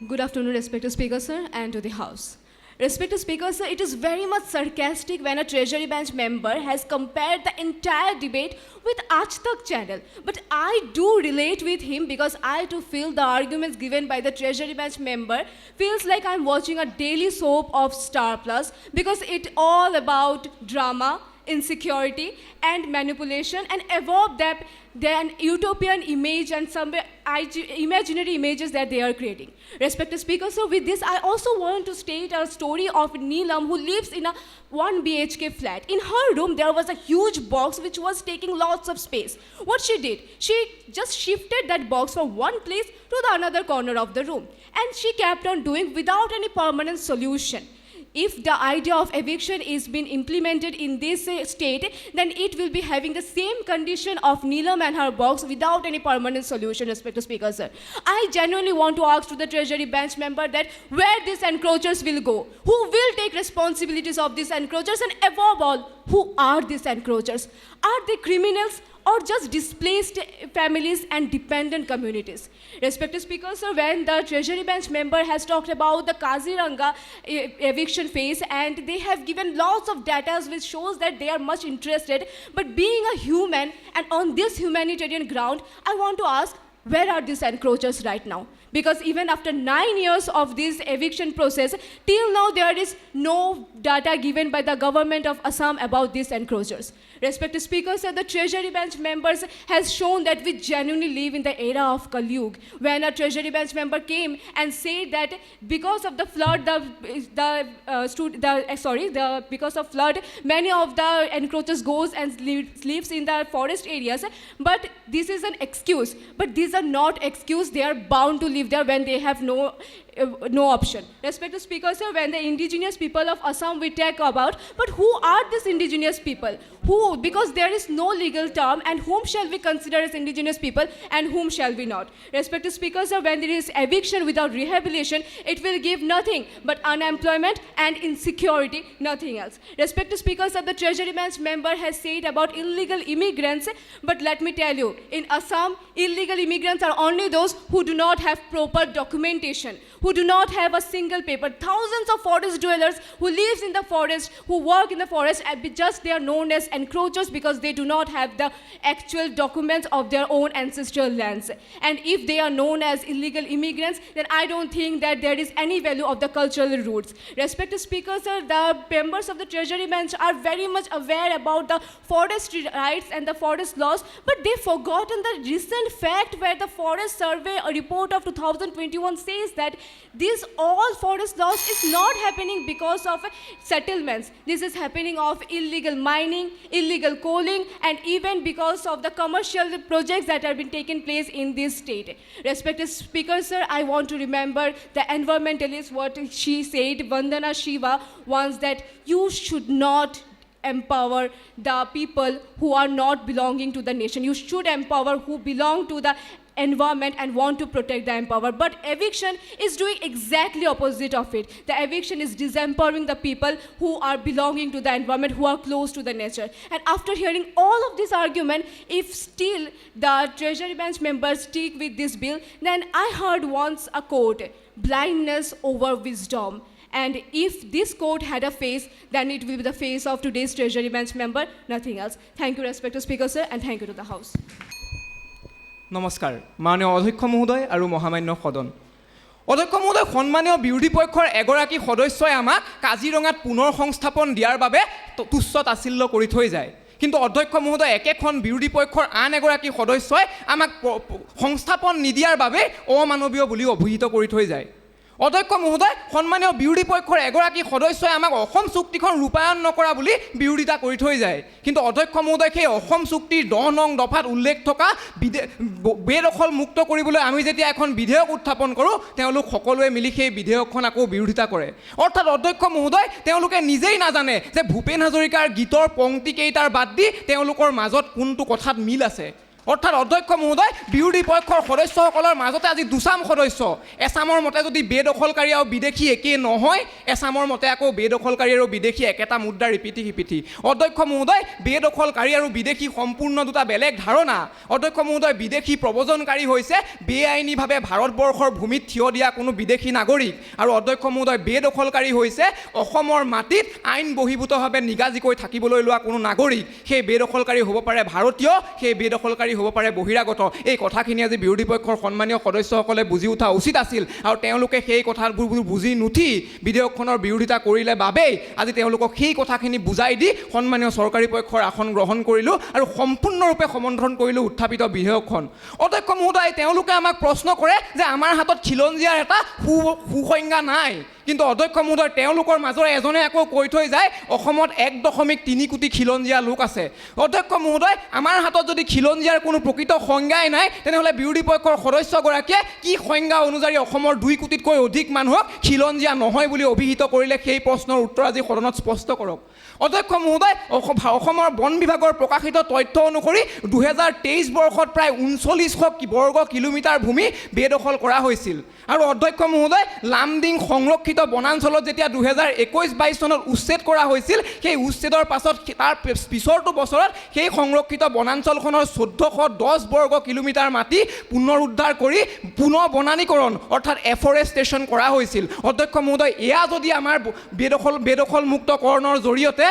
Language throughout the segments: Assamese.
Good afternoon, respected Speaker Sir, and to the House. Respected Speaker Sir, it is very much sarcastic when a Treasury Bench member has compared the entire debate with Aaj Tak channel. But I do relate with him because I too feel the arguments given by the Treasury Bench member feels like I'm watching a daily soap of Star Plus because it's all about drama, insecurity, and manipulation, and evoke that then utopian image and some imaginary images that they are creating. Respected Speaker, so with this, I also want to state a story of Neelam who lives in a 1 BHK flat. In her room, there was a huge box which was taking lots of space. What she did, she just shifted that box from one place to the another corner of the room. And she kept on doing without any permanent solution. If the idea of eviction is being implemented in this state, then it will be having the same condition of Neelam and her box without any permanent solution, respected Speaker, sir. I genuinely want to ask to the Treasury Bench member that where these encroachers will go, who will take responsibilities of these encroachers, and above all, who are these encroachers? Are they criminals or just displaced families and dependent communities? Respected Speaker, sir, when the Treasury Bench member has talked about the Kaziranga eviction phase, and they have given lots of data which shows that they are much interested, but being a human and on this humanitarian ground, I want to ask, where are these encroachers right now? Because even after 9 years of this eviction process, till now there is no data given by the government of Assam about these encroachers. Respected Speaker, sir, the Treasury Bench members has shown that we genuinely live in the era of Kali-Yuga, when a Treasury Bench member came and said that because of the flood, because of flood, many of the encroachers goes and lives in the forest areas. But this is an excuse. But these are not excuse. They are bound to live there when they have no option. Respected Speaker, sir, when the indigenous people of Assam we talk about, but who are these indigenous people? Who? Because there is no legal term, and whom shall we consider as indigenous people and whom shall we not? Respected Speaker, sir, when there is eviction without rehabilitation, it will give nothing but unemployment and insecurity, nothing else. Respected Speaker, sir, the Treasury Bench member has said about illegal immigrants, but let me tell you, in Assam, illegal immigrants are only those who do not have proper documentation, who do not have a single paper. Thousands of forest dwellers who live in the forest, who work in the forest, and just they are known as encroachers because they do not have the actual documents of their own ancestral lands. And if they are known as illegal immigrants, then I don't think that there is any value of the cultural roots. Respected Speaker, sir, the members of the Treasury Bench are very much aware about the forest rights and the forest laws, but they've forgotten the recent fact where the Forest Survey report of 2021 says that this all forest loss is not happening because of settlements. This is happening of illegal mining, illegal coaling, and even because of the commercial projects that have been taking place in this state. Respected Speaker, sir, I want to remember the environmentalist, what she said, Vandana Shiva, once, that you should not empower the people who are not belonging to the nation. You should empower who belong to the environment and want to protect the empower. But eviction is doing exactly opposite of it. The eviction is disempowering the people who are belonging to the environment, who are close to the nature. And after hearing all of this argument, if still the Treasury Bench members stick with this bill, then I heard once a quote, blindness over wisdom. And if this quote had a face, then it will be the face of today's Treasury Bench member, nothing else. Thank you, respected Speaker, sir, and thank you to the House. নমস্কাৰ মাননীয় অধ্যক্ষ মহোদয় আৰু মহামান্য সদন। অধ্যক্ষ মহোদয়, সন্মানীয় বিৰোধী পক্ষৰ এগৰাকী সদস্যই আমাক কাজিৰঙাত পুনৰ সংস্থাপন দিয়াৰ বাবে তুচ্ছ তাচ্ছিল্য কৰি থৈ যায়। কিন্তু অধ্যক্ষ মহোদয়, একেখন বিৰোধী পক্ষৰ আন এগৰাকী সদস্যই আমাক সংস্থাপন নিদিয়াৰ বাবে অমানৱীয় বুলি অভিহিত কৰি থৈ যায়। অধ্যক্ষ মহোদয়, সন্মানীয় বিৰোধী পক্ষৰ এগৰাকী সদস্যই আমাক অসম চুক্তিখন ৰূপায়ণ নকৰা বুলি বিৰোধিতা কৰি থৈ যায়। কিন্তু অধ্যক্ষ মহোদয়, সেই অসম চুক্তিৰ 10 নং দফাত উল্লেখ থকা বেদখল মুক্ত কৰিবলৈ আমি যেতিয়া এখন বিধেয়ক উত্থাপন কৰোঁ, তেওঁলোক সকলোৱে মিলি সেই বিধেয়কখন আকৌ বিৰোধিতা কৰে। অৰ্থাৎ অধ্যক্ষ মহোদয়, তেওঁলোকে নিজেই নাজানে যে ভূপেন হাজৰিকাৰ গীতৰ পংক্তিকেইটাৰ বাদ দি তেওঁলোকৰ মাজত কোনটো কথাত মিল আছে। অৰ্থাৎ অধ্যক্ষ মহোদয় বিৰোধী পক্ষৰ সদস্যসকলৰ মাজতে আজি দুচাম সদস্য এছামৰ মতে যদি বেদখলকাৰী আৰু বিদেশী একেই নহয় এছামৰ মতে আকৌ বেদখলকাৰী আৰু বিদেশী একেটা মুদ্ৰা ৰিপিটি সিপিটি অধ্যক্ষ মহোদয় বেদখলকাৰী আৰু বিদেশী সম্পূৰ্ণ দুটা বেলেগ ধাৰণা অধ্যক্ষ মহোদয় বিদেশী প্ৰব্ৰজনকাৰী হৈছে বেআইনীভাৱে ভাৰতবৰ্ষৰ ভূমিত থিয় দিয়া কোনো বিদেশী নাগৰিক আৰু অধ্যক্ষ মহোদয় বেদখলকাৰী হৈছে অসমৰ মাটিত আইন বহিৰ্ভূতভাৱে নিগাজিকৈ থাকিবলৈ লোৱা কোনো নাগৰিক সেই বেদখলকাৰী হ'ব পাৰে ভাৰতীয় সেই বেদখলকাৰী হ'ব পাৰে বহিৰাগত এই কথাখিনি আজি বিৰোধী পক্ষৰ সন্মানীয় সদস্যসকলে বুজি উঠা উচিত আছিল আৰু তেওঁলোকে সেই কথাবোৰ বুজি নুঠি বিধেয়কখনৰ বিৰোধিতা কৰিলে বাবেই আজি তেওঁলোকক সেই কথাখিনি বুজাই দি সন্মানীয় চৰকাৰী পক্ষৰ আসন গ্ৰহণ কৰিলোঁ আৰু সম্পূৰ্ণৰূপে সমৰ্থন কৰিলোঁ উত্থাপিত বিধেয়কখন অধ্যক্ষ মহোদয় তেওঁলোকে আমাক প্ৰশ্ন কৰে যে আমাৰ হাতত খিলঞ্জীয়াৰ এটা সুসংজ্ঞা নাই কিন্তু অধ্যক্ষ মহোদয় তেওঁলোকৰ মাজৰে এজনে আকৌ কৈ থৈ যায় অসমত 1.3 কোটি খিলঞ্জীয়া লোক আছে অধ্যক্ষ মহোদয় আমাৰ হাতত যদি খিলঞ্জীয়াৰ কোনো প্ৰকৃত সংজ্ঞাই নাই তেনেহ'লে বিৰোধী পক্ষৰ সদস্যগৰাকীয়ে কি সংজ্ঞা অনুযায়ী অসমৰ 2 কোটিতকৈ অধিক মানুহক খিলঞ্জীয়া নহয় বুলি অভিহিত কৰিলে সেই প্ৰশ্নৰ উত্তৰ আজি সদনত স্পষ্ট কৰক অধ্যক্ষ মহোদয় অসমৰ বন বিভাগৰ প্ৰকাশিত তথ্য অনুসৰি 2023 বৰ্ষত প্ৰায় 3900 বৰ্গ কিলোমিটাৰ ভূমি বেদখল কৰা হৈছিল আৰু অধ্যক্ষ মহোদয় লামডিং সংৰক্ষিত বনাঞ্চলত যেতিয়া 2021-22 চনত উচ্ছেদ কৰা হৈছিল সেই উচ্ছেদৰ পাছত তাৰ পিছৰটো বছৰত সেই সংৰক্ষিত বনাঞ্চলখনৰ 1410 বৰ্গ কিলোমিটাৰ মাটি পুনৰুদ্ধাৰ কৰি পুনৰ বনানীকৰণ অৰ্থাৎ এফৰেষ্টেশ্যন কৰা হৈছিল অধ্যক্ষ মহোদয় এয়া যদি আমাৰ বেদখল মুক্তকৰণৰ জৰিয়তে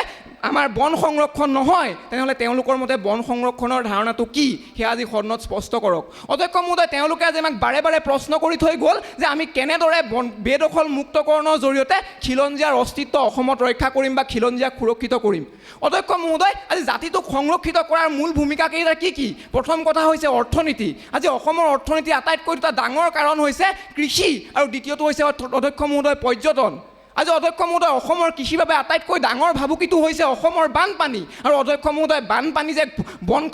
আমাৰ বন সংৰক্ষণ নহয় তেনেহ'লে তেওঁলোকৰ মতে বন সংৰক্ষণৰ ধাৰণাটো কি সেয়া আজি সদনত স্পষ্ট কৰক অধ্যক্ষ মহোদয় তেওঁলোকে আজি আমাক বাৰে বাৰে প্ৰশ্ন কৰি থৈ গ'ল যে আমি কেনেদৰে বেদখল মুক্তকৰণৰ জৰিয়তে খিলঞ্জীয়াৰ অস্তিত্ব অসমত ৰক্ষা কৰিম বা খিলঞ্জীয়াক সুৰক্ষিত কৰিম অধ্যক্ষ মহোদয় আজি জাতিটোক সংৰক্ষিত কৰাৰ মূল ভূমিকাকেইটা কি প্ৰথম কথা হৈছে অৰ্থনীতি আজি অসমৰ অৰ্থনীতি আটাইতকৈ দুটা ডাঙৰ কাৰণ হৈছে কৃষি আৰু দ্বিতীয়টো হৈছে অধ্যক্ষ মহোদয় পৰ্যটন আজি অধ্যক্ষ মহোদয় অসমৰ কৃষিৰ বাবে আটাইতকৈ ডাঙৰ ভাবুকিটো হৈছে অসমৰ বানপানী আৰু অধ্যক্ষ মহোদয় বানপানী যে বন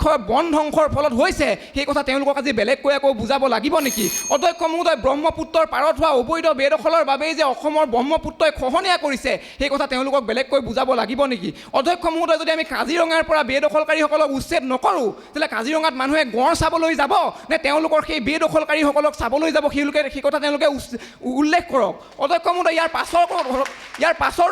ধ্বংসৰ ফলত হৈছে সেই কথা তেওঁলোকক আজি বেলেগকৈ আকৌ বুজাব লাগিব নেকি অধ্যক্ষ মহোদয় ব্ৰহ্মপুত্ৰৰ পাৰত হোৱা অবৈধ বেদখলৰ বাবেই যে অসমৰ ব্ৰহ্মপুত্ৰই খহনীয়া কৰিছে সেই কথা তেওঁলোকক বেলেগকৈ বুজাব লাগিব নেকি অধ্যক্ষ মহোদয় যদি আমি কাজিৰঙাৰ পৰা বেদখলকাৰীসকলক উচ্ছেদ নকৰোঁ তেতিয়াহ'লে কাজিৰঙাত মানুহে গঁড় চাবলৈ যাব নে তেওঁলোকৰ সেই বেদখলকাৰীসকলক চাবলৈ যাব সেই কথা তেওঁলোকে উল্লেখ কৰক অধ্যক্ষ মহোদয় ইয়াৰ পাছৰ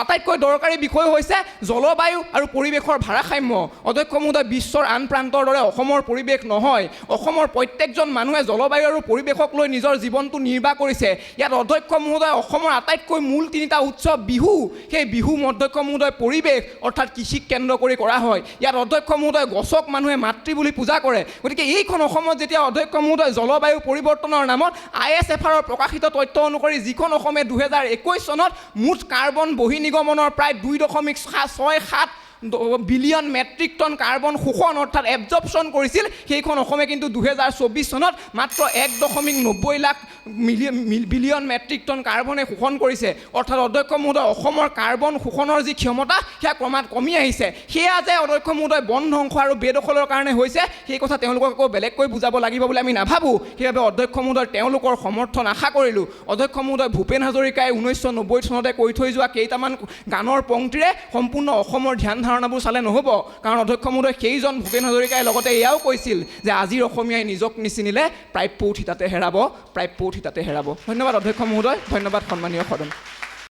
আটাইতকৈ দৰকাৰী বিষয় হৈছে জলবায়ু আৰু পৰিৱেশৰ ভাৰসাম্য অধ্যক্ষ মহোদয় বিশ্বৰ আন প্ৰান্তৰ দৰে অসমৰ পৰিৱেশ নহয় অসমৰ প্ৰত্যেকজন মানুহে জলবায়ু আৰু পৰিৱেশক লৈ নিজৰ জীৱনটো নিৰ্বাহ কৰিছে ইয়াত অধ্যক্ষ মহোদয় অসমৰ আটাইতকৈ মূল 3টা উৎসৱ বিহু সেই বিহু অধ্যক্ষ মহোদয় পৰিৱেশ অৰ্থাৎ কৃষিক কেন্দ্ৰ কৰি কৰা হয় ইয়াত অধ্যক্ষ মহোদয় গছক মানুহে মাতৃ বুলি পূজা কৰে গতিকে এইখন অসমত যেতিয়া অধ্যক্ষ মহোদয় জলবায়ু পৰিৱৰ্তনৰ নামত ISFRৰ প্ৰকাশিত তথ্য অনুসৰি যিখন অসমে 2021 চনত মুঠ কাৰ্বন বহিৰ্নিগমনৰ প্ৰায় 2.67 বিলিয়ন মেট্ৰিক টন কাৰ্বন শোষণ অৰ্থাৎ এবজৰ্পশ্যন কৰিছিল সেইখন অসমে কিন্তু 2024 চনত মাত্ৰ 1.90 লাখ বিলিয়ন মেট্ৰিক টন কাৰ্বনে শোষণ কৰিছে অৰ্থাৎ অধ্যক্ষ মহোদয় অসমৰ কাৰ্বন শোষণৰ যি ক্ষমতা সেয়া ক্ৰমাৎ কমি আহিছে সেয়া যে অধ্যক্ষ মহোদয় বন ধ্বংস আৰু বেদখলৰ কাৰণে হৈছে সেই কথা তেওঁলোকক আকৌ বেলেগকৈ বুজাব লাগিব বুলি আমি নাভাবোঁ সেইবাবে অধ্যক্ষ মহোদয় তেওঁলোকৰ সমৰ্থন আশা কৰিলোঁ অধ্যক্ষ মহোদয় ভূপেন হাজৰিকাই 1990 চনতে কৈ থৈ যোৱা কেইটামান গানৰ পংক্তিৰে সম্পূৰ্ণ অসমৰ ধ্যান ধাৰণাবোৰ চালে নহ'ব কাৰণ অধ্যক্ষ মহোদয় সেইজন ভূপেন হাজৰিকাই লগতে এয়াও কৈছিল যে আজিৰ অসমীয়াই নিজক নিচিনিলে প্ৰাপ্য উঠি তাতে হেৰাব ধন্যবাদ অধ্যক্ষ মহোদয় ধন্যবাদ সন্মানীয় সদন